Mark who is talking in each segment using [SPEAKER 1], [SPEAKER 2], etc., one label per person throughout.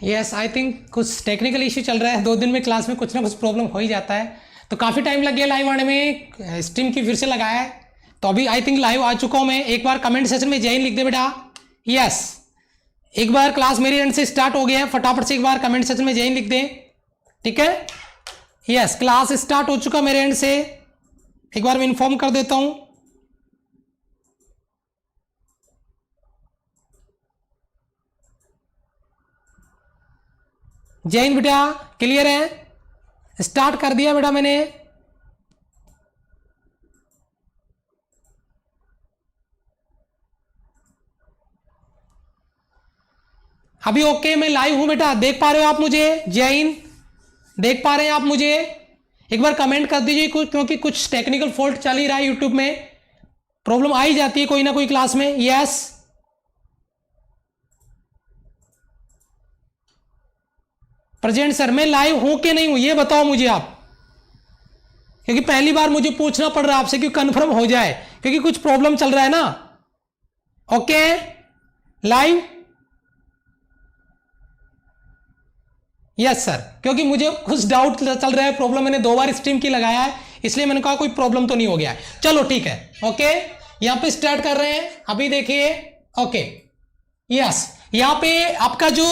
[SPEAKER 1] Yes I think कुछ technical issue चल रहा है, 2 दिन में क्लास में कुछ ना कुछ प्रॉब्लम हो ही जाता है, तो काफ़ी टाइम लग गया लाइव आने में, स्ट्रीम की फिर से लगाया है, तो अभी आई थिंक लाइव आ चुका हूँ मैं। एक बार कमेंट सेशन में जय हिंद लिख दे बेटा। यस एक बार क्लास मेरी एंड से स्टार्ट हो गया है, फटाफट से एक बार कमेंट सेशन में जय हिंद लिख दे, ठीक है। यस क्लास स्टार्ट हो चुका मेरे एंड से, एक बार मैं इन्फॉर्म कर देता हूँ। जय हिंद बेटा, क्लियर है, स्टार्ट कर दिया बेटा मैंने। अभी ओके मैं लाइव हूं बेटा, देख पा रहे हो आप मुझे? जय हिंद, देख पा रहे हैं आप मुझे? एक बार कमेंट कर दीजिए क्योंकि कुछ टेक्निकल फॉल्ट चल ही रहा है, यूट्यूब में प्रॉब्लम आ ही जाती है कोई ना कोई क्लास में। यस प्रेजेंट सर, मैं लाइव हूं कि नहीं हूं ये बताओ मुझे आप, क्योंकि पहली बार मुझे पूछना पड़ रहा है आपसे कि कंफर्म हो जाए, क्योंकि कुछ प्रॉब्लम चल रहा है ना। ओके लाइव, यस सर, क्योंकि मुझे कुछ डाउट चल रहा है, प्रॉब्लम मैंने 2 बार स्ट्रीम की लगाया है, इसलिए मैंने कहा कोई प्रॉब्लम तो नहीं हो गया है। चलो ठीक है, ओके यहां पे स्टार्ट कर रहे हैं, अभी देखिए। ओके यस यहां पे आपका जो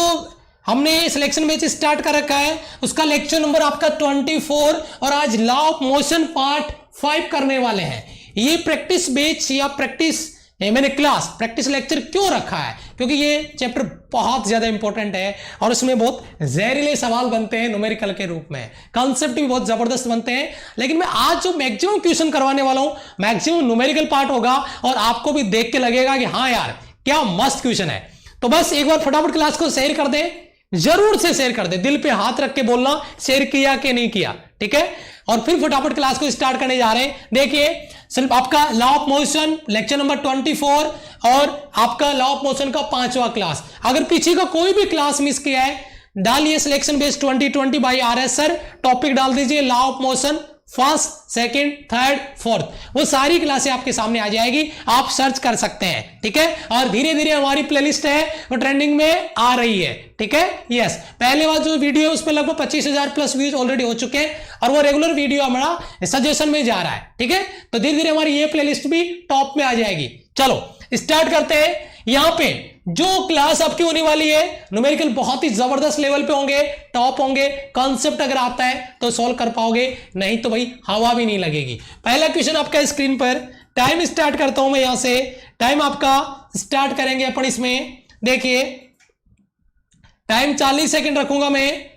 [SPEAKER 1] हमने सिलेक्शन बैच स्टार्ट कर रखा है उसका लेक्चर नंबर आपका 24 और आज लॉ ऑफ मोशन पार्ट 5 करने वाले हैं। ये प्रैक्टिस बैच या प्रैक्टिस मैंने क्लास प्रैक्टिस लेक्चर क्यों रखा है, क्योंकि ये चैप्टर बहुत ज्यादा इंपॉर्टेंट है और उसमें बहुत जहरीले सवाल बनते हैं न्यूमेरिकल के रूप में, कॉन्सेप्ट भी बहुत जबरदस्त बनते हैं। लेकिन मैं आज जो मैक्सिमम क्वेश्चन करवाने वाला हूं मैक्सिमम न्यूमेरिकल पार्ट होगा और आपको भी देख के लगेगा कि हाँ यार क्या मस्त क्वेश्चन है। तो बस एक बार फटाफट क्लास को शेयर कर दे, जरूर से शेयर कर दे, दिल पे हाथ रख के बोलना शेयर किया कि नहीं किया, ठीक है। और फिर फटाफट क्लास को स्टार्ट करने जा रहे हैं। देखिए सिर्फ आपका law of motion lecture number 24 और आपका लॉ ऑफ मोशन का 5वां क्लास। अगर पीछे का कोई भी क्लास मिस किया है डालिए selection base 2020 by RS sir, topic डाल दीजिए law of motion first, second, third, fourth, वो सारी क्लासें आपके सामने आ जाएगी, आप सर्च कर सकते हैं, ठीक है। और धीरे धीरे हमारी प्लेलिस्ट है वो ट्रेंडिंग में आ रही है, ठीक है। यस पहले वाला जो वीडियो है उस पर लगभग 25,000 प्लस व्यूज ऑलरेडी हो चुके हैं और वो रेगुलर वीडियो हमारा सजेशन में जा रहा है, ठीक है। तो धीरे धीरे हमारी ये प्लेलिस्ट भी टॉप में आ जाएगी। चलो स्टार्ट करते हैं। यहां पे जो क्लास आपकी होने वाली है न्यूमेरिकल बहुत ही जबरदस्त लेवल पे होंगे, टॉप होंगे, कॉन्सेप्ट अगर आता है तो सॉल्व कर पाओगे, नहीं तो भाई हवा भी नहीं लगेगी। पहला क्वेश्चन आपका स्क्रीन पर, टाइम स्टार्ट करता हूं मैं यहां से, टाइम आपका स्टार्ट करेंगे अपन इसमें। देखिए टाइम 40 सेकंड रखूंगा मैं,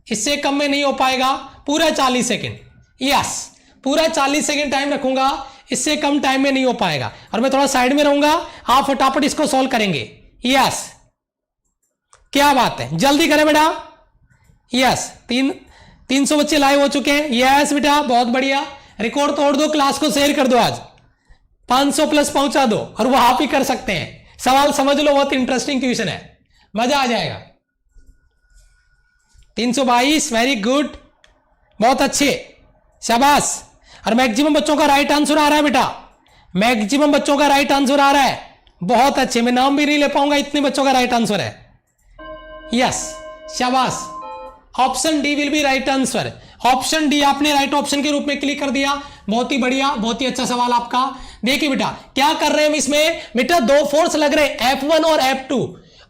[SPEAKER 1] इससे कम में नहीं हो पाएगा, पूरा 40 सेकंड। यस पूरा 40 सेकंड टाइम रखूंगा, इससे कम टाइम में नहीं हो पाएगा। और मैं थोड़ा साइड में रहूंगा, आप फटाफट इसको सॉल्व करेंगे। यस क्या बात है, जल्दी करें बेटा। यस 300 बच्चे लाइव हो चुके हैं। यस बेटा बहुत बढ़िया, रिकॉर्ड तोड़ दो, क्लास को शेयर कर दो, आज 500 प्लस पहुंचा दो और वो आप ही कर सकते हैं। सवाल समझ लो, बहुत इंटरेस्टिंग क्वेश्चन है, मजा आ जाएगा। 322 वेरी गुड, बहुत अच्छे, शाबाश। और मैक्सिमम बच्चों का राइट आंसर आ रहा है बेटा, मैक्सिमम बच्चों का राइट आंसर आ रहा है, बहुत अच्छे। मैं नाम भी नहीं ले पाऊंगा, इतने बच्चों का राइट आंसर है। यस शाबाश, option D will be right answer. Option D आपने राइट ऑप्शन के रूप में क्लिक कर दिया, बहुत ही बढ़िया, बहुत ही अच्छा सवाल आपका। देखिए बेटा क्या कर रहे हैं हम इसमें, बेटा 2 फोर्स लग रहे हैं F1 और F2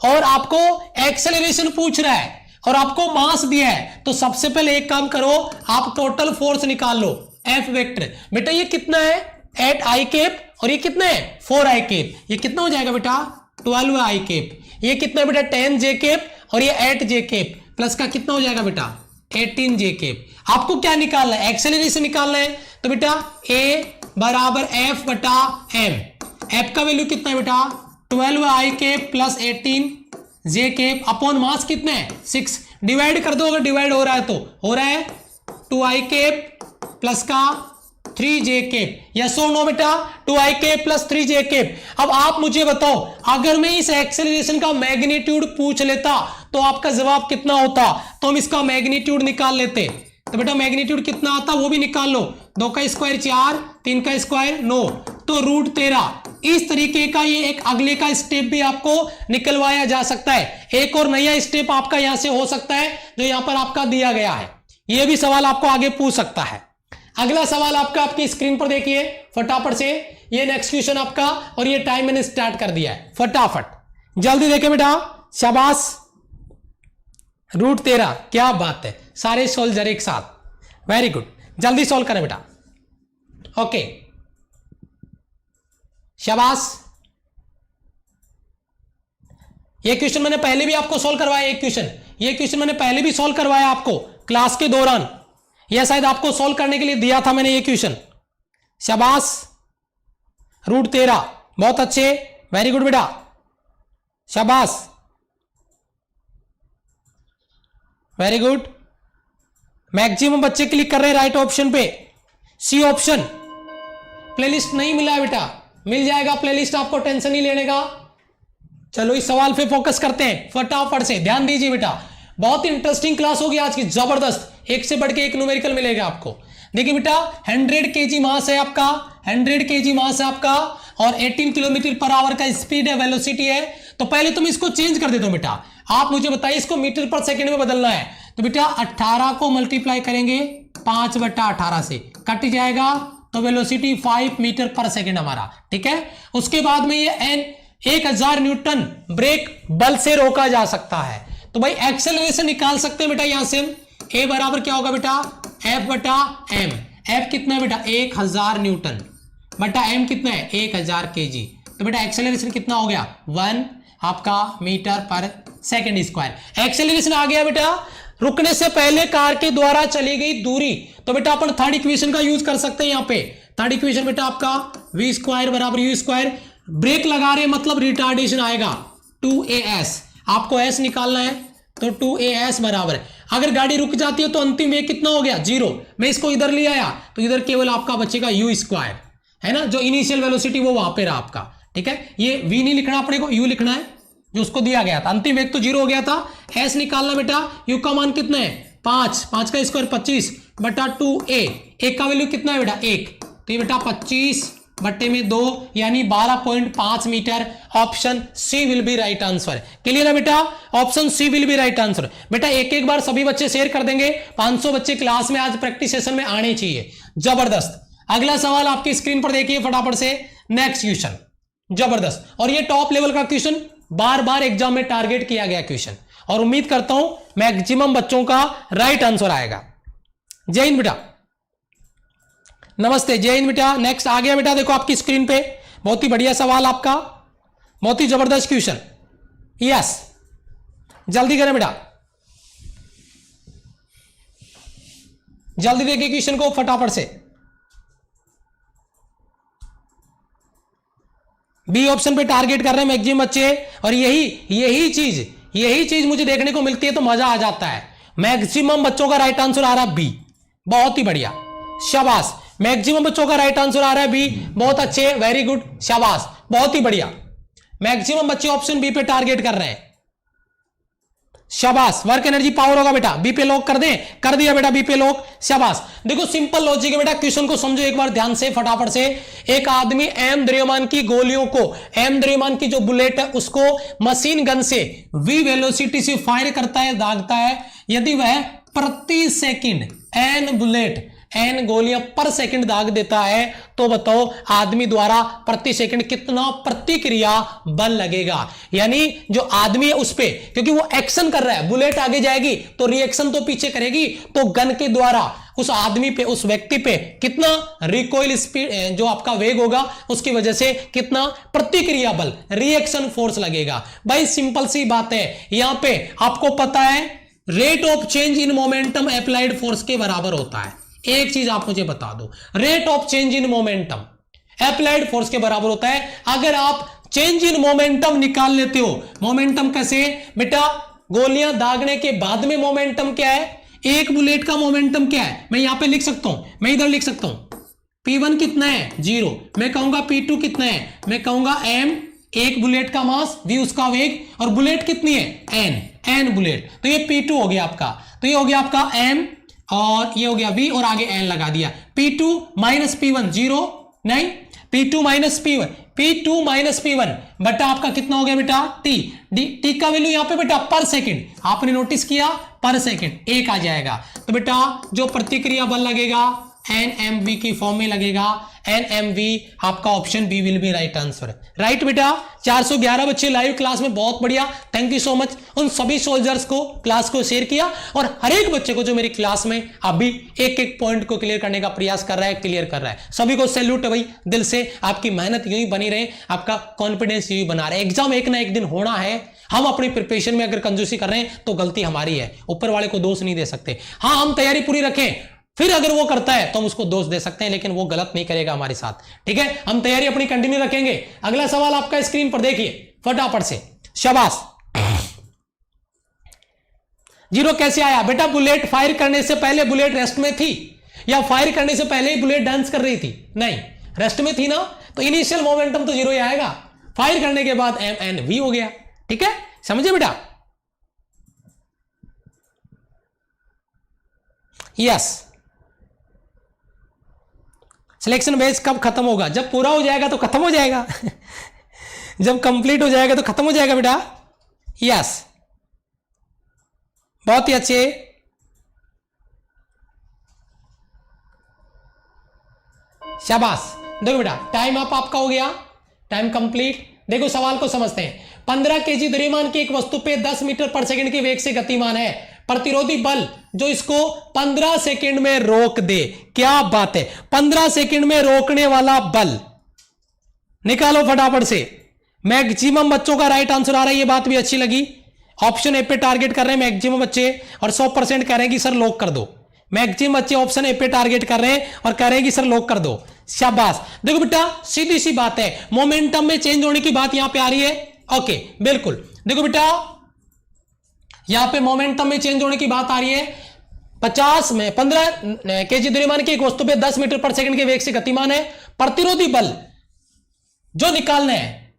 [SPEAKER 1] और आपको एक्सेलरेशन पूछ रहा है और आपको मास दिया है। तो सबसे पहले एक काम करो, आप टोटल फोर्स निकाल लो F वेक्टर। बेटा ये कितना है 8 i कैप और ये कितना है 4 i कैप, ये कितना हो जाएगा बेटा 12 i कैप। ये कितना है बेटा 10 j कैप और ये 8 j कैप, प्लस का कितना हो जाएगा बेटा 18 j कैप। आपको क्या निकालना है, एक्सेलरेशन निकालना है। तो बेटा a बराबर F बटा m, F का वैल्यू कितना है बेटा 12 i cap plus 18 j cap upon mass कितना है 6, डिवाइड कर दो, अगर डिवाइड हो रहा है तो हो रहा है 2 i कैप प्लस का 3 j कैप। यस और नो बेटा 2 i cap plus 3 j cap. अब आप मुझे बताओ अगर मैं इस एक्सेलरेशन का मैग्नीट्यूड पूछ लेता तो आपका जवाब कितना होता, तो हम इसका मैग्नीट्यूड निकाल लेते। तो बेटा मैग्नीट्यूड कितना आता वो भी निकाल लो, 2 का स्क्वायर 4, 3 का स्क्वायर 9, तो √13 इस तरीके का ये एक अगले का स्टेप भी आपको निकलवाया जा सकता है। एक और नया स्टेप आपका यहां से हो सकता है जो यहां पर आपका दिया गया है। ये भी सवाल आपको आगे पूछ सकता है। अगला सवाल आपका आपकी स्क्रीन पर देखिए फटाफट से। ये नेक्स्ट क्वेश्चन आपका, और ये टाइम मैंने स्टार्ट कर दिया है, फटाफट जल्दी देखे बेटा, शाबाश। √13, क्या बात है, सारे सोल्जर एक साथ, वेरी गुड, जल्दी सॉल्व करें बेटा। ओके शाबाश। ये क्वेश्चन मैंने पहले भी आपको सॉल्व करवाया, एक क्वेश्चन, ये क्वेश्चन मैंने पहले भी सॉल्व करवाया आपको क्लास के दौरान, यह शायद आपको सॉल्व करने के लिए दिया था मैंने ये क्वेश्चन। शाबाश, √13, बहुत अच्छे, वेरी गुड बेटा, शाबाश, वेरी गुड। मैक्सिमम बच्चे क्लिक कर रहे हैं राइट ऑप्शन पे, सी ऑप्शन। प्लेलिस्ट नहीं मिला है बेटा, मिल जाएगा प्लेलिस्ट, आपको टेंशन नहीं लेने का। चलो इस सवाल पे फोकस करते हैं फटाफट से, ध्यान दीजिए बेटा, बहुत ही इंटरेस्टिंग क्लास होगी आज की, जबरदस्त, एक से बढ़ के एक न्यूमेरिकल मिलेगा आपको। देखिए बेटा 100 kg मास है आपका, 100 kg मास है आपका, और 18 km/h का स्पीड है, वेलोसिटी है। तो पहले तुम इसको चेंज कर देते हो बेटा, आप मुझे बताइए इसको मीटर पर सेकंड में बदलना है। तो बेटा 18 को मल्टीप्लाई करेंगे 5/18 से, कट जाएगा, तो वेलोसिटी 5 मीटर पर सेकंड हमारा, ठीक है। उसके बाद में ये एन 1000 न्यूटन ब्रेक बल से रोका जा सकता है। तो भाई एक्सेलरेशन निकाल सकते हैं बेटा यहां से हम। ए बराबर क्या होगा बेटा, F/m। F कितना है बेटा 1000 न्यूटन बटा m कितना है 1000 kg। तो बेटा एक्सेलरेशन कितना हो गया 1 आपका मीटर पर सेकंड स्क्वायर। एक्सेलरेशन आ गया बेटा रुकने से पहले कार के द्वारा चली गई दूरी। तो बेटा अपन थर्ड इक्वेशन का यूज कर सकते हैं यहां पे। थर्ड इक्वेशन बेटा आपका v² बराबर u²। ब्रेक लगा रहे मतलब रिटार्डेशन आएगा 2as, आपको s निकालना है, तो 2as बराबर, अगर गाड़ी रुक जाती है तो अंतिम वेग कितना हो गया 0। मैं इसको इधर ले आया तो इधर केवल आपका बचेगा u², है ना, जो इनिशियल वेलोसिटी वो वहां पे रहा आपका, ठीक है। ये v नहीं लिखना अपने को, u लिखना है जो उसको दिया गया था, अंतिम वेग तो 0 हो गया था। s निकालना बेटा, u का मान कितना है 5, 5 का स्क्वायर 25 बटा 2a, एक का वैल्यू कितना है बेटा 1, तो ये बेटा 25 बट्टे में 2 यानी 12.5 metre. Option C will be right answer. Clear है बेटा, option C will be right answer. बेटा एक एक बार सभी बच्चे शेयर कर देंगे, 500 बच्चे क्लास में आज प्रैक्टिस सेशन में आने चाहिए, जबरदस्त। अगला सवाल आपकी स्क्रीन पर देखिए फटाफट से, नेक्स्ट क्वेश्चन, जबरदस्त। और ये टॉप लेवल का क्वेश्चन, बार बार एग्जाम में टारगेट किया गया क्वेश्चन, और उम्मीद करता हूं मैक्सिमम बच्चों का राइट आंसर आएगा। जय हिंद बेटा, नमस्ते, जय हिंद बेटा। नेक्स्ट आ गया बेटा, देखो आपकी स्क्रीन पे, बहुत ही बढ़िया सवाल आपका, बहुत ही जबरदस्त क्वेश्चन, यस, जल्दी करें बेटा, जल्दी देखिए क्वेश्चन को फटाफट से। बी ऑप्शन पे टारगेट कर रहे हैं मैक्सिमम बच्चे, और यही चीज मुझे देखने को मिलती है तो मजा आ जाता है। मैक्सिमम बच्चों का राइट आंसर आ रहा है बी, बहुत ही बढ़िया, शाबाश। मैक्सिमम बच्चों का राइट आंसर आ रहा है बी, बहुत अच्छे, वेरी गुड, शाबाश, बहुत ही बढ़िया। मैक्सिमम बच्चे ऑप्शन बी पे टारगेट कर रहे हैं, शाबाश। वर्क एनर्जी पावर होगा बेटा, बी पे लॉक कर दें, कर दिया बेटा बी पे लॉक, शाबाश। देखो सिंपल लॉजिक है बेटा, क्वेश्चन को समझो एक बार ध्यान से फटाफट से। एक आदमी एम द्रव्यमान की गोलियों को, एम द्रव्यमान की जो बुलेट है उसको मशीन गन से v वेलोसिटी से फायर करता है, दागता है। यदि वह प्रति सेकंड एन बुलेट, एन गोलियां पर सेकंड दाग देता है, तो बताओ आदमी द्वारा प्रति सेकंड कितना प्रतिक्रिया बल लगेगा। यानी जो आदमी है उस पे, क्योंकि वो एक्शन कर रहा है, बुलेट आगे जाएगी तो रिएक्शन तो पीछे करेगी, तो गन के द्वारा उस आदमी पे, उस व्यक्ति पे कितना रिकॉइल स्पीड, जो आपका वेग होगा उसकी वजह से कितना प्रतिक्रिया बल, रिएक्शन फोर्स लगेगा। भाई सिंपल सी बात है, यहां पे आपको पता है rate of change in momentum applied force के बराबर होता है। एक चीज आप मुझे बता दो, rate of change in momentum applied force के बराबर होता है। अगर आप चेंज इन मोमेंटम निकाल लेते हो, मोमेंटम कैसे बेटा, गोलियां दागने के बाद में मोमेंटम क्या है, एक बुलेट का मोमेंटम क्या है, मैं यहां पे लिख सकता हूं, मैं इधर लिख सकता हूं, P1 कितना है 0, मैं कहूंगा P2 कितना है, मैं कहूंगा m, एक बुलेट का मास, v उसका वेग, और बुलेट कितनी है n बुलेट, तो ये P2 हो गया आपका, तो ये हो गया आपका m, और ये हो गया v, और आगे n लगा दिया। P2 माइनस P1 0 नहीं, P2 minus P1, P2 minus P1 बटा आपका कितना हो गया बेटा T। टी का वैल्यू यहां पे बेटा पर सेकंड, आपने नोटिस किया पर सेकंड 1 आ जाएगा। तो बेटा जो प्रतिक्रिया बल लगेगा NMV की फॉर्म में लगेगा, NMV आपका option B will be right answer. Right बेटा 411 बच्चे लाइव क्लास में, बहुत बढ़िया, थैंक यू सो मच। उन सभी सोल्जर्स को क्लास को शेयर किया और हर एक बच्चे को जो मेरी क्लास में अभी एक एक पॉइंट को क्लियर करने का प्रयास कर रहा है, क्लियर कर रहा है, सभी को सैल्यूट है भाई दिल से। आपकी मेहनत यूं ही बनी रहे, आपका कॉन्फिडेंस यूं ही बना रहे। एग्जाम एक ना एक दिन होना है, हम अपनी प्रिपरेशन में अगर कंजूसी कर रहे हैं तो गलती हमारी है, ऊपर वाले को दोष नहीं दे सकते। हाँ हम तैयारी पूरी रखें, फिर अगर वो करता है तो हम उसको दोष दे सकते हैं, लेकिन वो गलत नहीं करेगा हमारे साथ, ठीक है। हम तैयारी अपनी कंटिन्यू रखेंगे। अगला सवाल आपका स्क्रीन पर देखिए फटाफट से, शाबाश। जीरो कैसे आया बेटा? बुलेट फायर करने से पहले बुलेट रेस्ट में थी या फायर करने से पहले ही बुलेट डांस कर रही थी? नहीं, रेस्ट में थी ना, तो इनिशियल मोमेंटम तो जीरो ही आएगा। फायर करने के बाद MNV हो गया, ठीक है, समझे बेटा? यस। सिलेक्शन बेस कब खत्म होगा? जब पूरा हो जाएगा तो खत्म हो जाएगा जब कंप्लीट हो जाएगा तो खत्म हो जाएगा बेटा। यस, बहुत ही अच्छे। शाबाश। देखो बेटा टाइम अप आपका हो गया, टाइम कंप्लीट। देखो सवाल को समझते हैं। 15 केजी द्रव्यमान की एक वस्तु पे 10 मीटर पर सेकंड के वेग से गतिमान है। प्रतिरोधी बल जो इसको 15 सेकंड में रोक दे। क्या बात है, 15 सेकंड में रोकने वाला बल निकालो फटाफट से। मैक्सिमम बच्चों का राइट आंसर आ रहा है, ये बात भी अच्छी लगी। ऑप्शन ए पे टारगेट कर रहे हैं मैक्सिमम बच्चे और 100% कह रहे हैं कि सर लॉक कर दो। मैक्सिमम बच्चे ऑप्शन ए पे टारगेट कर रहे हैं और कह रहे हैं कि सर लॉक कर दो। शाबाश। देखो बेटा सीधी सी बात है, मोमेंटम में चेंज होने की बात यहां पे आ रही है। ओके बिल्कुल, देखो बेटा यहां पे मोमेंटम में चेंज होने की बात आ रही है। 15 केजी द्रव्यमान की एक वस्तु पे 10 मीटर पर सेकंड के वेग से गतिमान है। प्रतिरोधी बल जो निकालना है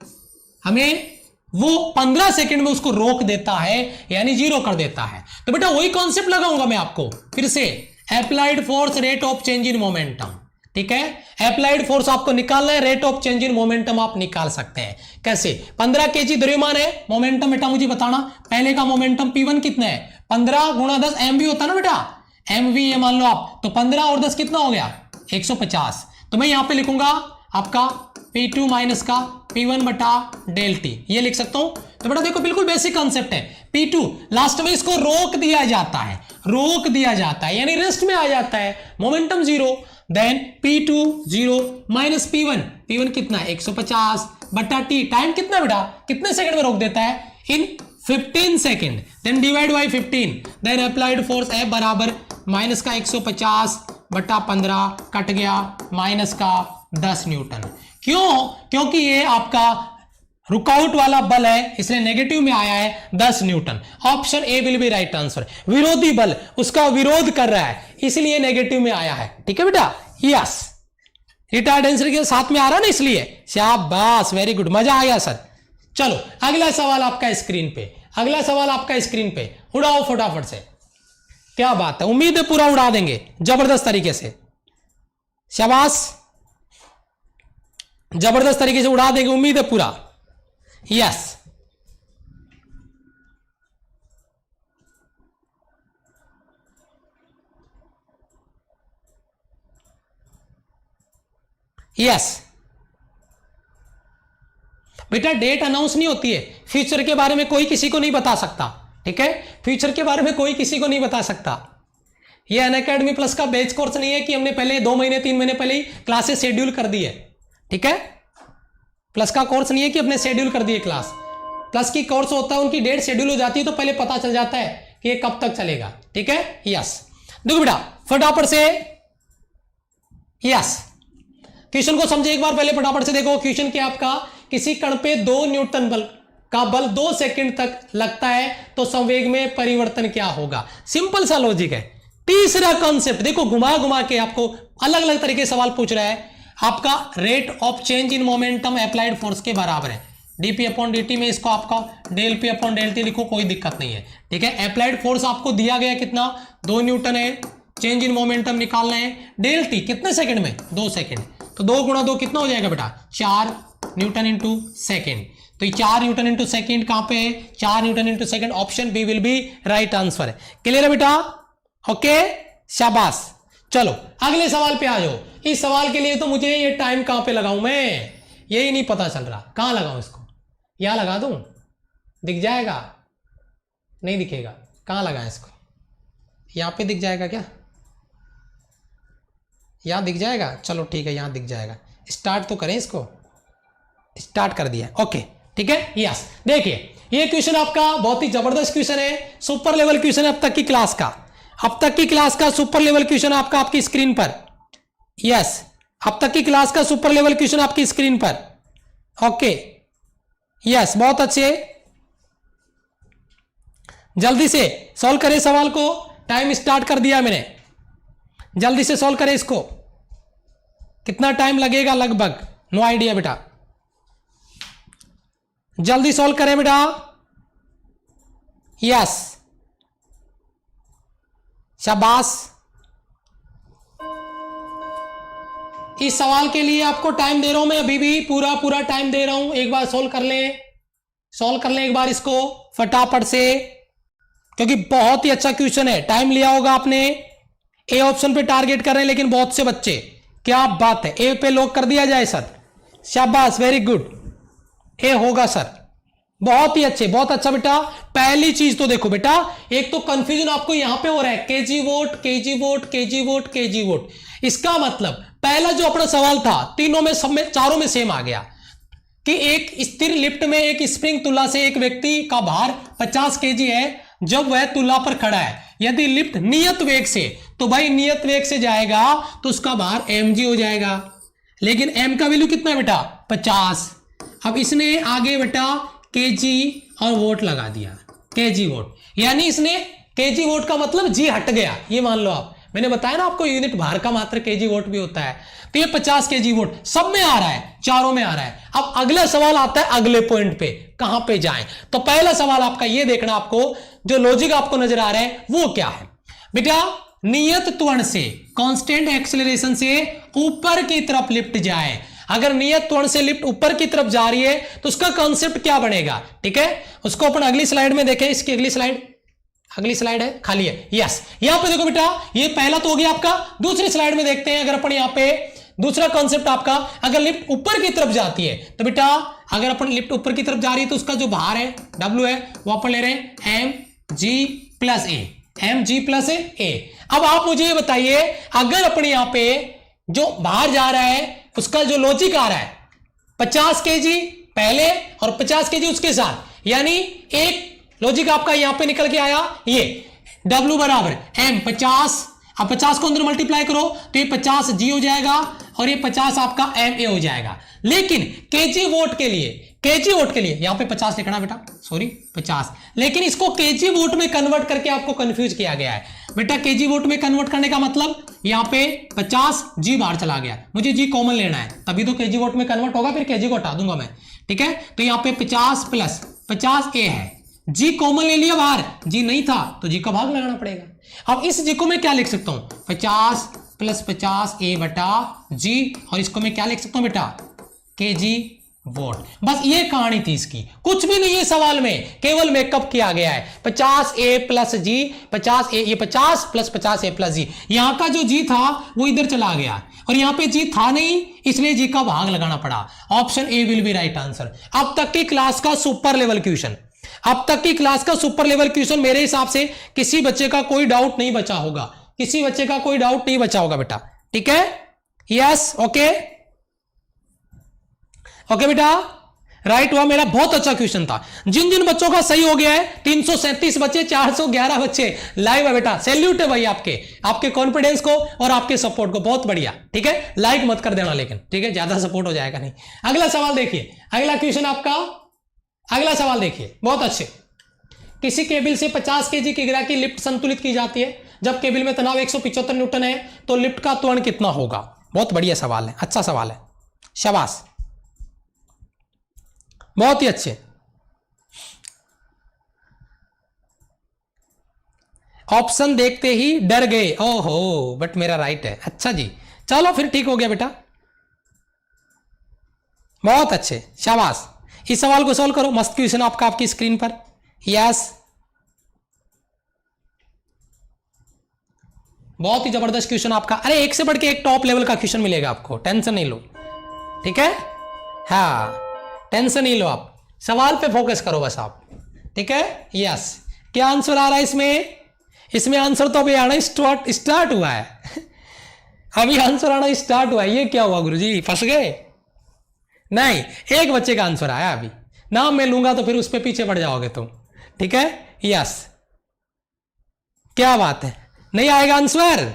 [SPEAKER 1] हमें, वो 15 सेकंड में उसको रोक देता है, यानी जीरो कर देता है। तो बेटा वही कॉन्सेप्ट लगाऊंगा मैं आपको फिर से, applied force rate of change in momentum, ठीक है। अप्लाइड फोर्स आपको निकालना है, rate of change in momentum आप निकाल सकते हैं। कैसे? 15 केजी द्रव्यमान है, मोमेंटम बेटा मुझे बताना, पहले का मोमेंटम P1 कितना है? 15 गुणा 10 MV होता है ना बेटा, MV ये मान लो आप, तो 15 और 10 कितना हो गया? 150। तो मैं यहां पे लिखूंगा आपका P2 माइनस का P1 बटा डेल टी, ये लिख सकता हूं। तो बेटा देखो बिल्कुल बेसिक कॉन्सेप्ट है। P2 लास्ट में इसको रोक दिया जाता है, रोक दिया जाता है यानी रेस्ट में आ जाता है, momentum zero. Then P2 0 minus P1, P1 कितना? 150 बटा T, टाइम कितना बेटा? कितने सेकंड में रोक देता है? In 15 second. Then divide by 15, then applied force F बराबर माइनस का 150 बटा 15 कट गया माइनस का 10 न्यूटन। क्यों? क्योंकि ये आपका रुकआउट वाला बल है, इसलिए नेगेटिव में आया है 10 Newton. Option A will be right answer. विरोधी बल उसका विरोध कर रहा है, इसलिए नेगेटिव में आया है, ठीक है बेटा। यस, रिटायर्ड आंसर के साथ में आ रहा ना, इसलिए शाबाश, वेरी गुड, मजा आ गया सर। चलो अगला सवाल आपका स्क्रीन पे, अगला सवाल आपका स्क्रीन पे, उड़ाओ फटाफट से। क्या बात है, उम्मीद है पूरा उड़ा देंगे जबरदस्त तरीके से। शाबाश, जबरदस्त तरीके से उड़ा देंगे, उम्मीद है पूरा। यस, यस बेटा डेट अनाउंस नहीं होती है, फ्यूचर के बारे में कोई किसी को नहीं बता सकता, ठीक है। फ्यूचर के बारे में कोई किसी को नहीं बता सकता। ये अनअकैडमी प्लस का बेच कोर्स नहीं है कि हमने पहले 2 महीने 3 महीने पहले ही क्लासेस शेड्यूल कर दी है, ठीक है। प्लस का कोर्स नहीं है कि अपने शेड्यूल कर दिए क्लास। प्लस की कोर्स होता है, उनकी डेट शेड्यूल हो जाती है तो पहले पता चल जाता है कि ये कब तक चलेगा, ठीक है। यस, देखो बेटा फटाफट से, यस क्वेश्चन को समझे एक बार पहले फटाफट से। देखो क्वेश्चन क्या आपका, किसी कण पे 2 न्यूटन बल का बल 2 सेकंड तक लगता है तो संवेग में परिवर्तन क्या होगा। सिंपल सा लॉजिक है। तीसरा कॉन्सेप्ट देखो, घुमा घुमा के आपको अलग अलग तरीके से सवाल पूछ रहा है। आपका rate of change in momentum applied force के बराबर है dp अपॉन dt में, इसको आपका del p upon del T लिखो, कोई दिक्कत नहीं है, ठीक है। अप्लाइड फोर्स आपको दिया गया कितना? 2 न्यूटन है। चेंज इन मोमेंटम निकालना है, डेल टी कितने सेकंड में? 2 सेकंड। तो 2 गुणा 2 कितना हो जाएगा बेटा? 4 न्यूटन इंटू सेकेंड। तो ये 4 न्यूटन इंटू सेकेंड कहां पे है, 4 newton into second, option B will be right answer. Clear है बेटा? ओके, शाबाश। चलो अगले सवाल पे आ जाओ। इस सवाल के लिए तो मुझे ये टाइम कहां पे लगाऊं मैं, यही नहीं पता चल रहा। कहां लगाऊं इसको, यहां लगा दूं, दिख जाएगा? नहीं दिखेगा। कहां लगाएं इसको, यहां पे दिख जाएगा क्या? यहां दिख जाएगा? चलो ठीक है, यहां दिख जाएगा। स्टार्ट तो करें इसको, स्टार्ट कर दिया। ओके ठीक है, यस। देखिए ये क्वेश्चन आपका बहुत ही जबरदस्त क्वेश्चन है, सुपर लेवल क्वेश्चन है अब तक की क्लास का। अब तक की क्लास का सुपर लेवल क्वेश्चन आपका आपकी स्क्रीन पर। यस, अब तक की क्लास का सुपर लेवल क्वेश्चन आपकी स्क्रीन पर। ओके यस, बहुत अच्छे। जल्दी से सॉल्व करें सवाल को, टाइम स्टार्ट कर दिया मैंने। जल्दी से सॉल्व करें इसको। कितना टाइम लगेगा लगभग, नो आइडिया बेटा। जल्दी सॉल्व करें बेटा। यस, शाबाश। इस सवाल के लिए आपको टाइम दे रहा हूं मैं, अभी भी पूरा पूरा टाइम दे रहा हूं। एक बार सॉल्व कर लें, सॉल्व कर लें एक बार इसको फटाफट से, क्योंकि बहुत ही अच्छा क्वेश्चन है। टाइम लिया होगा आपने। ए ऑप्शन पे टारगेट कर रहे हैं लेकिन बहुत से बच्चे, क्या बात है, ए पे लॉक कर दिया जाए सर। शाबाश, वेरी गुड, ए होगा सर। बहुत ही अच्छे, बहुत अच्छा बेटा। पहली चीज तो देखो बेटा, एक तो कंफ्यूजन आपको यहां पे हो रहा है, KG vote KG vote KG vote KG vote. इसका मतलब पहला जो अपना सवाल था, तीनों में सब में चारों में सेम आ गया कि एक स्थिर लिफ्ट में एक स्प्रिंग तुला से एक व्यक्ति का भार 50 केजी है जब वह तुला पर खड़ा है। यदि लिफ्ट नियत वेग से, तो भाई नियत वेग से जाएगा तो उसका भार mg हो जाएगा। लेकिन m का वैल्यू कितना है बेटा, 50। अब इसने आगे बेटा केजी और वोट लगा दिया, केजी वोट, यानी इसने केजी वोट का मतलब जी हट गया, ये मान लो आप। मैंने बताया ना आपको यूनिट भार का मात्र केजी वोट भी होता है। तो ये 50 केजी वोट सब में आ रहा है, चारों में आ रहा है। अब अगला सवाल आता है अगले पॉइंट पे, कहां पे जाएं। तो पहला सवाल आपका ये देखना, आपको जो लॉजिक आपको नजर आ रहा है वो क्या है बेटा। नियत त्वरण से, कांस्टेंट एक्सेलरेशन से ऊपर की तरफ लिफ्ट जाए। अगर नियत त्वरण से लिफ्ट ऊपर की तरफ जा रही है तो उसका कॉन्सेप्ट क्या बनेगा, ठीक है। उसको अपन अगली स्लाइड में देखें। इसकी अगली स्लाइड है, खाली है। यस, यहां पे देखो बेटा, ये पहला तो हो गया आपका। दूसरी स्लाइड में देखते हैं। अगर अपन यहां पे दूसरा कॉन्सेप्ट आपका, अगर लिफ्ट ऊपर की तरफ जाती है तो बेटा, अगर अपन लिफ्ट ऊपर की तरफ जा रही है तो उसका जो भार है W है वो अपन ले रहे हैं mg प्लस ए, mg प्लस ए। अब आप मुझे ये बताइए, अगर अपन यहां पे जो बाहर जा रहा है उसका जो लॉजिक आ रहा है 50 केजी पहले और 50 केजी उसके साथ, यानी एक लॉजिक आपका यहां पे निकल के आया, ये W बराबर m 50। अब 50 को अंदर मल्टीप्लाई करो तो ये 50 जी हो जाएगा और ये 50 आपका एम ए हो जाएगा। लेकिन केजी वोट के लिए यहां पे 50 लिखना बेटा, सॉरी 50, लेकिन इसको केजी वोट में कन्वर्ट करके आपको कंफ्यूज किया गया है बेटा। केजी वोट में कन्वर्ट करने का मतलब यहां पे 50 जी बाहर चला गया, मुझे जी कॉमन लेना है तभी तो केजी वोट में कन्वर्ट होगा, फिर केजी को हटा दूंगा मैं, ठीक है। तो यहां पे 50 प्लस 50 ए है, जी कॉमन ले लिया बाहर, जी नहीं था तो जी का भाग लगाना पड़ेगा। अब इस जी को मैं क्या लिख सकता हूं, 50 प्लस 50 ए बटा जी, और इसको मैं क्या लिख सकता हूं बेटा, के जी वोट। बस ये कहानी थी इसकी, कुछ भी नहीं है सवाल में, केवल मेकअप किया गया है। 50 ए प्लस जी, 50 ए, ये 50 प्लस 50 ए प्लस जी। यहां का जो जी था वो इधर चला गया और यहां पे जी था नहीं, इसलिए जी का भाग लगाना पड़ा। Option A will be right answer. अब तक की क्लास का सुपर लेवल क्वेश्चन, अब तक की क्लास का सुपर लेवल क्वेश्चन, मेरे हिसाब से किसी बच्चे का कोई डाउट नहीं बचा होगा, किसी बच्चे का कोई डाउट नहीं बचा होगा बेटा, ठीक है। यस, ओके ओके बेटा, राइट हुआ मेरा, बहुत अच्छा क्वेश्चन था। जिन जिन बच्चों का सही हो गया है, 337 बच्चे, 411 बच्चे लाइव है बेटा, सैल्यूट है भाई आपके कॉन्फिडेंस को और आपके सपोर्ट को, बहुत बढ़िया, ठीक है। लाइक मत कर देना लेकिन, ठीक है, ज्यादा सपोर्ट हो जाएगा नहीं। अगला सवाल देखिए, अगला क्वेश्चन आपका, अगला सवाल देखिए, बहुत अच्छे। किसी केबिल से 50 केजी की गिरा की लिफ्ट संतुलित की जाती है, जब केबिल में तनाव 175 न्यूटन है तो लिफ्ट का त्वरण कितना होगा। बहुत बढ़िया सवाल है, अच्छा सवाल है, शाबाश, बहुत ही अच्छे। ऑप्शन देखते ही डर गए, ओहो, बट मेरा राइट है, अच्छा जी, चलो फिर ठीक हो गया बेटा। बहुत अच्छे, शाबाश। इस सवाल को सॉल्व करो, मस्त क्वेश्चन आपका आपकी स्क्रीन पर। यस, बहुत ही जबरदस्त क्वेश्चन आपका। अरे एक से बढ़ के एक टॉप लेवल का क्वेश्चन मिलेगा आपको, टेंशन नहीं लो, ठीक है। हाँ, टेंशन नहीं लो, आप सवाल पे फोकस करो बस आप, ठीक है। यस, क्या आंसर आ रहा है इसमें? इसमें आंसर तो अभी आना स्टार्ट हुआ है अभी आंसर आना स्टार्ट हुआ है। ये क्या हुआ गुरुजी, फंस गए? नहीं, एक बच्चे का आंसर आया अभी, नाम मैं लूंगा तो फिर उस पर पीछे पड़ जाओगे तुम, ठीक है। यस, क्या बात है, नहीं आएगा आंसर?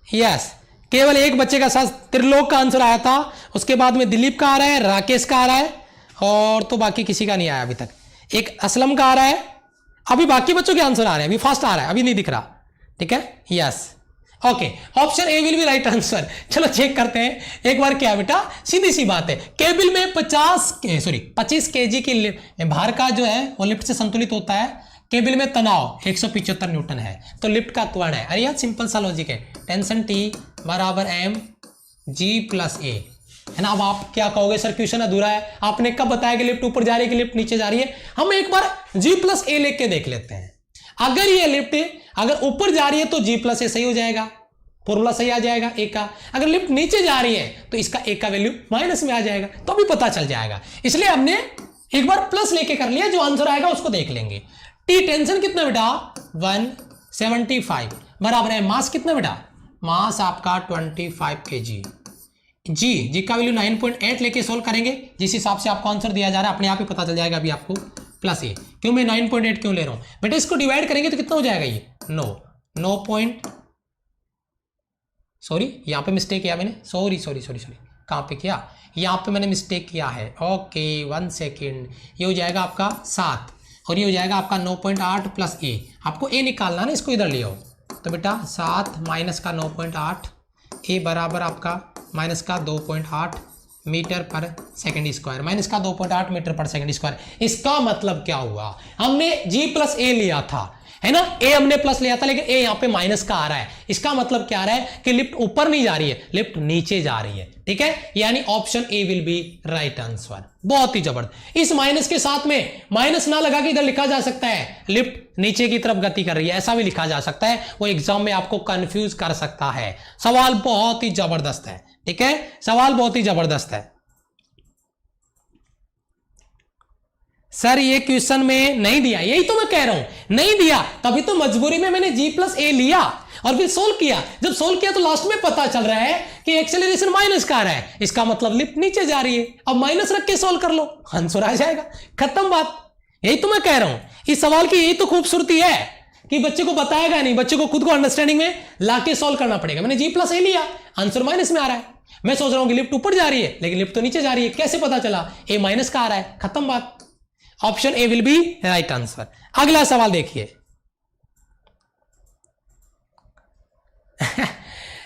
[SPEAKER 1] यस, केवल एक बच्चे का साथ त्रिलोक का आंसर आया था, उसके बाद में दिलीप का आ रहा है, राकेश का आ रहा है, और तो बाकी किसी का नहीं आया अभी तक। एक असलम का आ रहा है, अभी बाकी बच्चों के आंसर आ रहे हैं, अभी फास्ट आ रहा है, अभी नहीं दिख रहा, ठीक है। Yes, okay, option A will be right answer. चलो चेक करते हैं एक बार। क्या बेटा, सीधी सी बात है, केबिल में 25 केजी की भार का जो है वो लिफ्ट से संतुलित होता है। केबिल में तनाव 175 न्यूटन है, तो लिफ्ट का त्वरण है, अरे यार सिंपल सा लॉजिक है, टेंशन टी बराबर एम जी प्लस ए, है ना। अब आप क्या कहोगे, सर क्वेश्चन अधूरा है, आपने कब बताया कि लिफ्ट ऊपर जा रही है कि लिफ्ट नीचे जा रही है? हम एक बार जी प्लस ए लेके देख लेते हैं। अगर ये लिफ्ट अगर ऊपर जा रही है तो जी प्लस ए सही हो जाएगा, फॉर्मूला सही आ जाएगा ए का। अगर लिफ्ट नीचे जा रही है तो इसका ए का वैल्यू माइनस में आ जाएगा, तो भी पता चल जाएगा। इसलिए हमने एक बार प्लस लेके कर लिया, जो आंसर आएगा उसको देख लेंगे। टी टेंशन कितना बेटा, 175 बराबर है मास कितना बेटा, मास आपका 25 kg। जी का वैल्यू 9.8 लेके सोल्व करेंगे, जिस हिसाब से आपको आंसर दिया जा रहा है अपने आप ही पता चल जाएगा अभी आपको। प्लस ए, क्यों मैं 9.8 क्यों ले रहा हूं बेटा, इसको डिवाइड करेंगे तो कितना हो जाएगा ये, सॉरी यहां पे मिस्टेक किया मैंने, सॉरी कहां पे किया, यहां पे मैंने मिस्टेक किया है। ओके 1 सेकेंड, ये हो जाएगा आपका 7 और ये हो जाएगा आपका 9.8 प्लस ए, आपको ए निकालना ना, इसको इधर ले आओ। तो बेटा 7 माइनस का 9.8, ए बराबर आपका माइनस का 2.8 मीटर पर सेकंड स्क्वायर, माइनस का 2.8 मीटर पर सेकंड स्क्वायर। इसका मतलब क्या हुआ, हमने जी प्लस ए लिया था, है ना, ए हमने प्लस लिया था, लेकिन ए यहां पे माइनस का आ रहा है। इसका मतलब क्या आ रहा है कि लिफ्ट ऊपर नहीं जा रही है, लिफ्ट नीचे जा रही है, ठीक है। यानी option A will be right answer. बहुत ही जबरदस्त। इस माइनस के साथ में माइनस ना लगा के इधर लिखा जा सकता है लिफ्ट नीचे की तरफ गति कर रही है, ऐसा भी लिखा जा सकता है, वो एग्जाम में आपको कंफ्यूज कर सकता है। सवाल बहुत ही जबरदस्त है, ठीक है, सवाल बहुत ही जबरदस्त है। सर ये क्वेश्चन में नहीं दिया, यही तो मैं कह रहा हूं, नहीं दिया, तभी तो मजबूरी में मैंने जी प्लस ए लिया और फिर सोल्व किया। जब सोल्व किया तो लास्ट में पता चल रहा है कि एक्सेलरेशन माइनस का आ रहा है, इसका मतलब लिफ्ट नीचे जा रही है। अब माइनस रख के सोल्व कर लो, आंसर आ जाएगा, खत्म बात। यही तो मैं कह रहा हूं, इस सवाल की यही तो खूबसूरती है कि बच्चे को बताएगा नहीं, बच्चे को खुद को अंडरस्टैंडिंग में लाके सोल्व करना पड़ेगा। मैंने जी प्लस ए लिया, आंसर माइनस में आ रहा है, मैं सोच रहा हूं कि लिफ्ट ऊपर जा रही है लेकिन लिफ्ट तो नीचे जा रही है, कैसे पता चला, ए माइनस का आ रहा है, खत्म बात। Option A will be right answer. अगला सवाल देखिए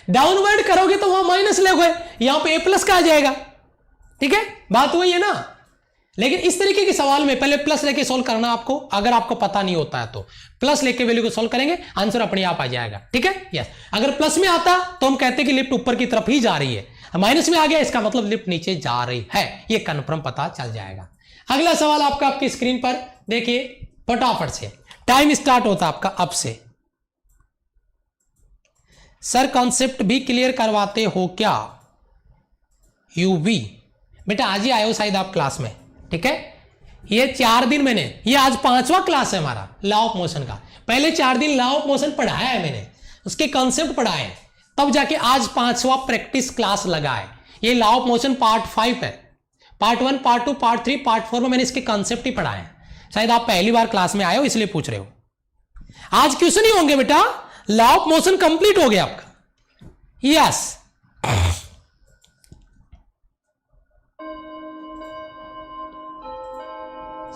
[SPEAKER 1] डाउनवर्ड करोगे तो वहां माइनस लोगे, यहां पे ए प्लस का आ जाएगा, ठीक है, बात वही है ना। लेकिन इस तरीके के सवाल में पहले प्लस लेके सोल्व करना आपको, अगर आपको पता नहीं होता है तो प्लस लेके वैल्यू को सोल्व करेंगे, आंसर अपने आप आ जाएगा, ठीक है। यस, अगर प्लस में आता तो हम कहते कि लिफ्ट ऊपर की तरफ ही जा रही है, माइनस में आ गया इसका मतलब लिफ्ट नीचे जा रही है, ये कन्फर्म पता चल जाएगा। अगला सवाल आपका आपकी स्क्रीन पर देखिए फटाफट से, टाइम स्टार्ट होता है आपका अब से। सर कॉन्सेप्ट भी क्लियर करवाते हो क्या? यूवी बेटा आज ही आए हो शायद आप क्लास में, ठीक है। ये 4 दिन मैंने, ये आज 5वां क्लास है हमारा लॉ ऑफ मोशन का। पहले 4 दिन लॉ ऑफ मोशन पढ़ाया है मैंने, उसके कॉन्सेप्ट पढ़ाए, तब जाके आज 5वां प्रैक्टिस क्लास लगा है। ये लॉ ऑफ मोशन पार्ट 5 है, पार्ट 1 पार्ट 2 पार्ट 3 पार्ट 4 में मैंने इसके कॉन्सेप्ट ही पढ़ाए हैं। शायद आप पहली बार क्लास में आए हो इसलिए पूछ रहे हो। आज क्वेश्चन ही होंगे बेटा, लॉ ऑफ मोशन कंप्लीट हो गया आपका। यस,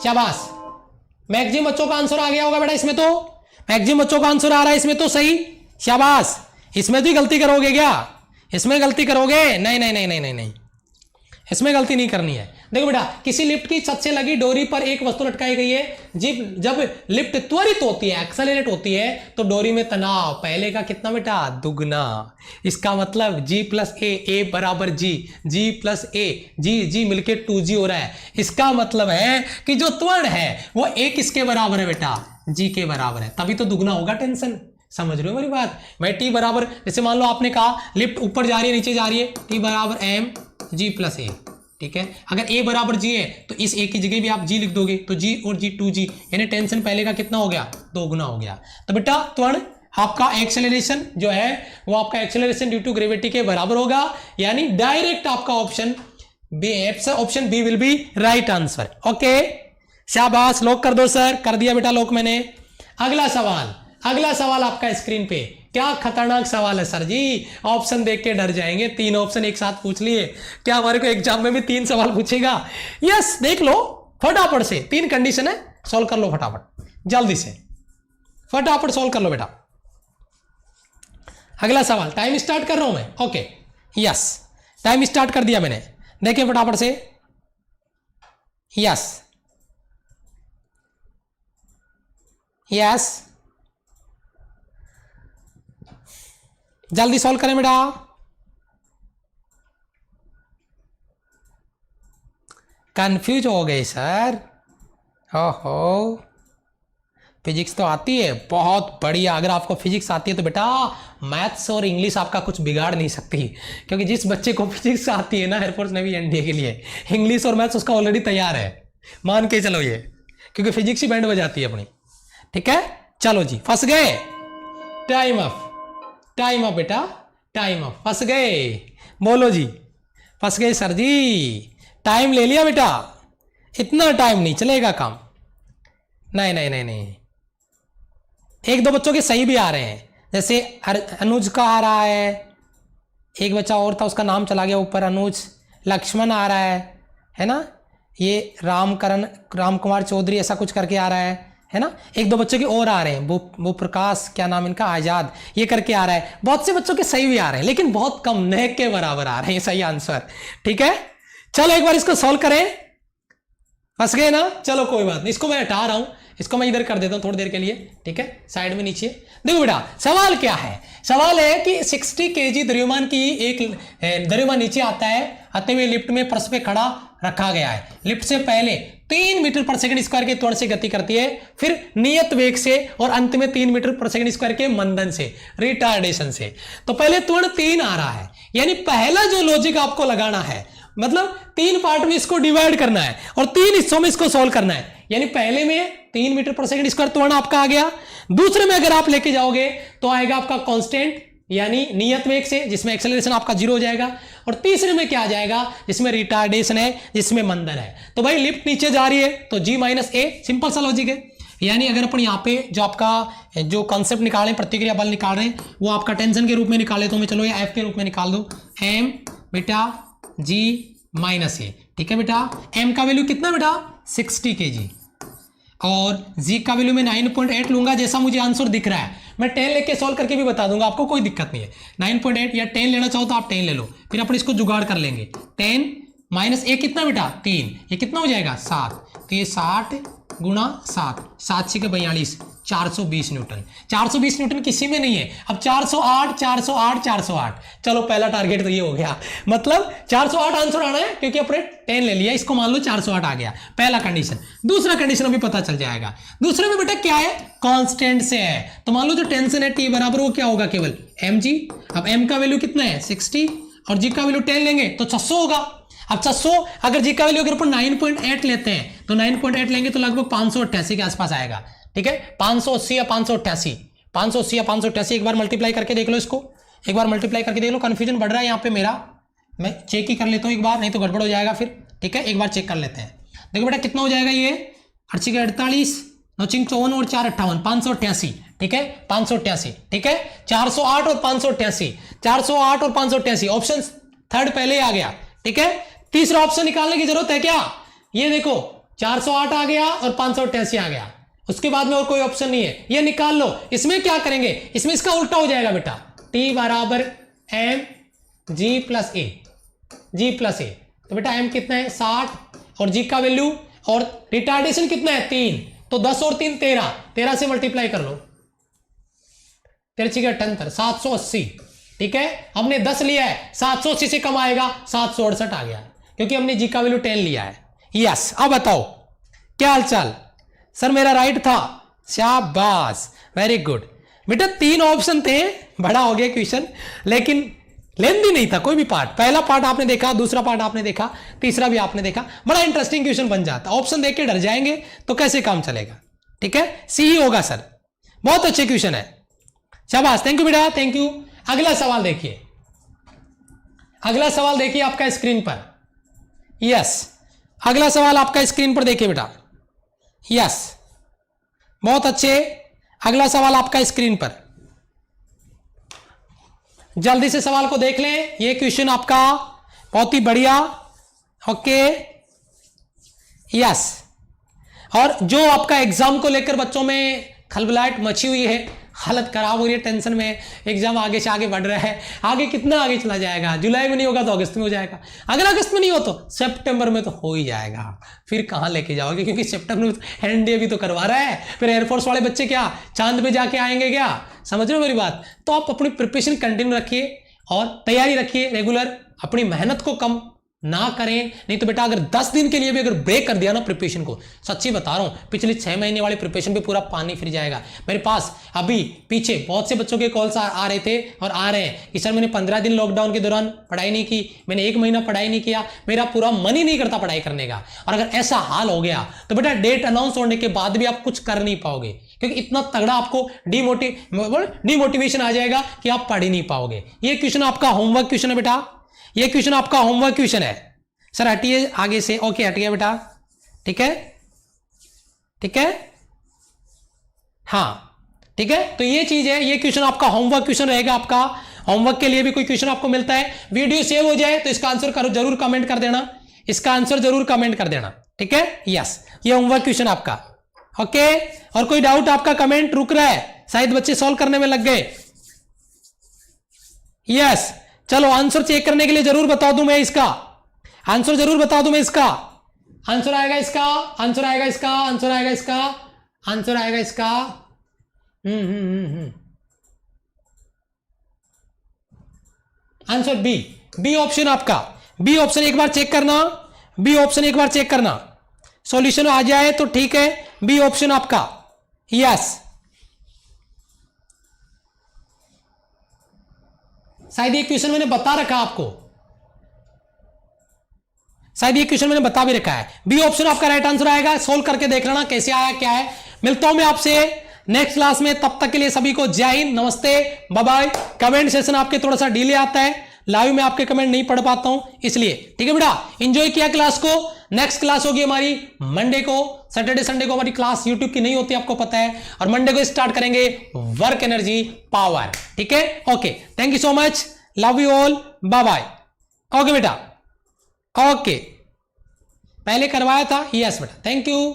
[SPEAKER 1] शाबाश, मैक्सिमम बच्चों का आंसर आ गया होगा बेटा इसमें, तो मैक्सिमम बच्चों का आंसर आ रहा है इसमें तो सही, शाबाश। इसमें भी गलती करोगे क्या? इसमें गलती करोगे? नहीं नहीं नहीं नहीं नहीं नहीं, इसमें गलती नहीं करनी है। देखो बेटा, किसी लिफ्ट की छत से लगी डोरी पर एक वस्तु लटकाई गई है। जब लिफ्ट त्वरित होती है, एक्सेलरेट होती है, तो डोरी में तनाव पहले का कितना बेटा, दुगना। इसका मतलब G प्लस ए बराबर G प्लस ए, जी मिलके 2G हो रहा है। इसका मतलब है कि जो त्वरण है वो एक किसके बराबर है बेटा, G के बराबर है, तभी तो दुगना होगा टेंशन। समझ रहे हो मेरी बात? मैं T बराबर, जैसे मान लो आपने कहा लिफ्ट ऊपर जा रही है नीचे जा रही है, T बराबर mg प्लस ए, ठीक है। अगर A बराबर G है तो इस A की जगह भी आप G लिख दोगे, तो G और G 2G, यानी टेंशन पहले का कितना हो गया, दोगुना हो गया। तो बेटा त्वरण आपका एक्सेलरेशन जो है वो आपका एक्सेलरेशन ड्यू टू ग्रेविटी के बराबर होगा, यानी डायरेक्ट आपका option B will be right answer. Okay, शाबाश, लॉक कर दो सर। कर दिया बेटा लॉक मैंने। अगला सवाल आपका स्क्रीन पे। क्या खतरनाक सवाल है सर जी, ऑप्शन देख के डर जाएंगे। 3 ऑप्शन एक साथ पूछ लिए, क्या हमारे को एग्जाम में भी 3 सवाल पूछेगा? यस, देख लो फटाफट से, 3 कंडीशन है, सॉल्व कर लो फटाफट, जल्दी से फटाफट सॉल्व कर लो बेटा। अगला सवाल, टाइम स्टार्ट कर रहा हूं मैं। ओके, यस, टाइम स्टार्ट कर दिया मैंने, देखिए फटाफट से। यस यस, जल्दी सॉल्व करें बेटा। कंफ्यूज हो गए सर, ओहो, फिजिक्स तो आती है, बहुत बढ़िया। अगर आपको फिजिक्स आती है तो बेटा मैथ्स और इंग्लिश आपका कुछ बिगाड़ नहीं सकती, क्योंकि जिस बच्चे को फिजिक्स आती है ना एयरफोर्स नेवी एनडीए के लिए, इंग्लिश और मैथ्स उसका ऑलरेडी तैयार है, मान के चलो ये, क्योंकि फिजिक्स ही बैंड बजाती है अपनी। ठीक है, चलो जी, फंस गए। टाइम अप बेटा, टाइम अप। फंस गए, बोलो जी, फंस गए सर जी, टाइम ले लिया बेटा, इतना टाइम नहीं चलेगा काम। नहीं, 1-2 बच्चों के सही भी आ रहे हैं, जैसे अनुज का आ रहा है, एक बच्चा और था उसका नाम चला गया ऊपर, अनुज। लक्ष्मण आ रहा है ना, ये राम कुमार चौधरी ऐसा कुछ करके आ रहा है ना। 1-2 बच्चों के और आ रहे हैं, वो प्रकाश, क्या नाम इनका, आजाद, ये करके आ रहा है। बहुत से बच्चों के सही भी आ रहे हैं, लेकिन बहुत कम, न के बराबर आ रहे हैं सही आंसर। ठीक है, चलो एक बार इसको सॉल्व करें। फंस गए ना, चलो कोई बात नहीं, इसको मैं हटा रहा हूं, इसको मैं इधर कर देता हूं थोड़ी देर के लिए। ठीक है, साइड में नीचे। देखो बेटा, सवाल क्या है? सवाल है कि 60 kg द्रव्यमान की एक द्रव्यमान नीचे आता है, आते हुए लिफ्ट में फर्श पे खड़ा रखा गया है। लिफ्ट से पहले 3 मीटर पर सेकंड स्क्वायर के त्वरण से गति करती है, फिर नियत वेग से, और अंत में 3 मीटर पर सेकंड स्क्वायर के मंदन से, रिटार्डेशन से। तो पहले त्वरण 3 आ रहा है, यानी पहला जो लॉजिक आपको लगाना है, मतलब 3 पार्ट में इसको डिवाइड करना है और 3 हिस्सों में इसको सॉल्व करना है। यानी पहले में 3 मीटर पर सेकंड स्क्वायर त्वरण आपका आ गया, दूसरे में अगर आप लेके जाओगे तो आएगा आपका कांस्टेंट, यानी नियत वेग से, जिसमें एक्सेलरेशन आपका 0 हो जाएगा, और तीसरे में क्या आ जाएगा, जिसमें रिटार्डेशन है, जिसमें मंदन है। तो भाई लिफ्ट नीचे जा रही है तो G माइनस ए, सिंपल सा लॉजिक है। यानी अगर अपन यहाँ पे जो आपका जो कॉन्सेप्ट निकाल रहे हैं, प्रतिक्रिया बल निकाल रहे हैं, वो आपका टेंशन के रूप में निकाले तो मैं, चलो ये F के रूप में निकाल दो, M बेटा G माइनस ए। ठीक है बेटा, M का वैल्यू कितना बेटा, 60 kg, और G का वैल्यू मैं 9.8 लूंगा, जैसा मुझे आंसर दिख रहा है। मैं 10 लेके सॉल्व करके भी बता दूंगा, आपको कोई दिक्कत नहीं है। 9.8 या 10 लेना चाहो तो आप 10 ले लो, फिर अपन इसको जुगाड़ कर लेंगे। 10 माइनस ए कितना बेटा, 3, ये कितना हो जाएगा, 7। तो ये 60 गुणा 7, 7 6 के 42, 420 न्यूटन। 420 न्यूटन किसी में नहीं है। अब 408 408 408, चलो पहला टारगेट तो ये हो गया, मतलब 408 आंसर आना है, क्योंकि अपने 10 ले लिया, इसको मान लो 408 आ गया, पहला कंडीशन। दूसरा कंडीशन अभी पता चल जाएगा। दूसरे में बेटा क्या है, कांस्टेंट से है, तो मान लो जो टेंशन है T बराबर, वो क्या होगा, केवल mg। अब m का वैल्यू कितना है, 60, और g का वैल्यू 10 लेंगे तो 600 होगा। अब 600, अगर जी का वैल्यू अगर अपन 9.8 लेते हैं तो 9.8 लेंगे तो लगभग 588 के आसपास आएगा। ठीक है, 580 या 588, 580 या 588, एक बार मल्टीप्लाई करके देख लो इसको, एक बार मल्टीप्लाई करके देख लो। कंफ्यूजन बढ़ रहा है यहाँ पे मेरा, मैं चेक ही कर लेता हूँ एक बार, नहीं तो गड़बड़ हो जाएगा फिर। ठीक है, एक बार चेक कर लेते हैं। देखो बेटा कितना हो जाएगा ये, 8 के 48, 9 5 54 और 4 58, 588। ठीक है, 588। ठीक है, 408 और 588, 408 और 588, ऑप्शन थर्ड पहले ही आ गया। ठीक है, तीसरा ऑप्शन निकालने की जरूरत है क्या, ये देखो 408 आ गया और 588 आ गया, उसके बाद में और कोई ऑप्शन नहीं है, ये निकाल लो। इसमें क्या करेंगे, इसमें इसका उल्टा हो जाएगा बेटा, T बराबर m G प्लस ए, तो बेटा m कितना है 60 और g का वैल्यू और रिटार्डेशन कितना है 3, तो 10 और 3 13 से मल्टीप्लाई कर लो, 13×78 780। ठीक है, हमने 10 लिया है, 780 से कम आएगा 768 आ गया क्योंकि हमने जी का वैल्यू 10 लिया है। यस, अब बताओ क्या हालचाल? सर मेरा राइट था, शाबाश, वेरी गुड। बेटा 3 ऑप्शन थे, बड़ा हो गया क्वेश्चन, लेकिन लेंदी नहीं था कोई भी पार्ट। पहला पार्ट आपने देखा, दूसरा पार्ट आपने देखा, तीसरा भी आपने देखा, बड़ा इंटरेस्टिंग क्वेश्चन बन जाता। ऑप्शन देख के डर जाएंगे तो कैसे काम चलेगा? ठीक है, सी ही होगा सर। बहुत अच्छे क्वेश्चन है, शाबाश, थैंक यू बेटा, थैंक यू। अगला सवाल देखिए, अगला सवाल देखिए आपका स्क्रीन पर। यस, अगला सवाल आपका स्क्रीन पर देखिए बेटा। यस, बहुत अच्छे, अगला सवाल आपका स्क्रीन पर, जल्दी से सवाल को देख लें। ये क्वेश्चन आपका बहुत ही बढ़िया। ओके, यस, और जो आपका एग्जाम को लेकर बच्चों में खलबलाहट मची हुई है, हालत खराब हो रही है, टेंशन में, एग्जाम आगे से आगे बढ़ रहा है, आगे कितना आगे चला जाएगा, जुलाई में नहीं होगा तो अगस्त में हो जाएगा, अगर अगस्त में नहीं हो तो सितंबर में तो हो ही जाएगा, फिर कहाँ लेके जाओगे? क्योंकि सितंबर में एनडीए भी तो करवा रहा है, फिर एयरफोर्स वाले बच्चे क्या चांद पे जाके आएंगे क्या? समझ रहे हो मेरी बात? तो आप अपनी प्रिपरेशन कंटिन्यू रखिए और तैयारी रखिए रेगुलर, अपनी मेहनत को कम ना करें। नहीं तो बेटा अगर 10 दिन के लिए भी अगर ब्रेक कर दिया ना प्रिपरेशन को, सच्ची बता रहा हूं, पिछले 6 महीने वाले प्रिपरेशन पे पूरा पानी फिर जाएगा। मेरे पास अभी पीछे बहुत से बच्चों के कॉल्स आ रहे थे और आ रहे हैं कि सर मैंने 15 दिन लॉकडाउन के दौरान पढ़ाई नहीं की, मैंने 1 महीना पढ़ाई नहीं किया, मेरा पूरा मन ही नहीं करता पढ़ाई करने का। और अगर ऐसा हाल हो गया तो बेटा डेट अनाउंस होने के बाद भी आप कुछ कर नहीं पाओगे, क्योंकि इतना तगड़ा आपको डिमोटिवेशन आ जाएगा कि आप पढ़ ही नहीं पाओगे। ये क्वेश्चन आपका होमवर्क क्वेश्चन है बेटा, ये क्वेश्चन आपका होमवर्क क्वेश्चन है। सर हटिए आगे से, ओके हटिए बेटा, ठीक है, ठीक है, हाँ ठीक है। तो ये चीज है, ये क्वेश्चन आपका होमवर्क क्वेश्चन रहेगा। आपका होमवर्क के लिए भी कोई क्वेश्चन आपको मिलता है, वीडियो सेव हो जाए तो इसका आंसर करो, जरूर कमेंट कर देना, इसका आंसर जरूर कमेंट कर देना, ठीक है। यस, ये होमवर्क क्वेश्चन आपका, ओके। और कोई डाउट आपका कमेंट रुक रहा है, शायद बच्चे सॉल्व करने में लग गए। यस, चलो आंसर चेक करने के लिए जरूर बता दूं मैं इसका आंसर, जरूर बता दूं मैं इसका आंसर। आएगा इसका आंसर, आएगा इसका आंसर, आएगा इसका आंसर, आएगा इसका आंसर बी, बी ऑप्शन आपका, बी ऑप्शन एक बार चेक करना, बी ऑप्शन एक बार चेक करना, सॉल्यूशन आ जाए तो ठीक है, बी ऑप्शन आपका। यस, शायद ये क्वेश्चन मैंने बता रखा आपको, शायद ये क्वेश्चन मैंने बता भी रखा है। बी ऑप्शन आपका राइट आंसर आएगा, सोल्व करके देख लेना कैसे आया क्या है। मिलता हूं मैं आपसे नेक्स्ट क्लास में, तब तक के लिए सभी को जय हिंद, नमस्ते, बाय बाय। कमेंट सेशन आपके थोड़ा सा डिले आता है, लाइव में आपके कमेंट नहीं पढ़ पाता हूं इसलिए, ठीक है बेटा। एंजॉय किया क्लास को। नेक्स्ट क्लास होगी हमारी मंडे को, सैटरडे संडे को हमारी क्लास यूट्यूब की नहीं होती आपको पता है, और मंडे को स्टार्ट करेंगे वर्क एनर्जी पावर, ठीक है। Okay, thank you so much, love you all, bye bye. Okay बेटा, ओके, पहले करवाया था, यस बेटा, थैंक यू।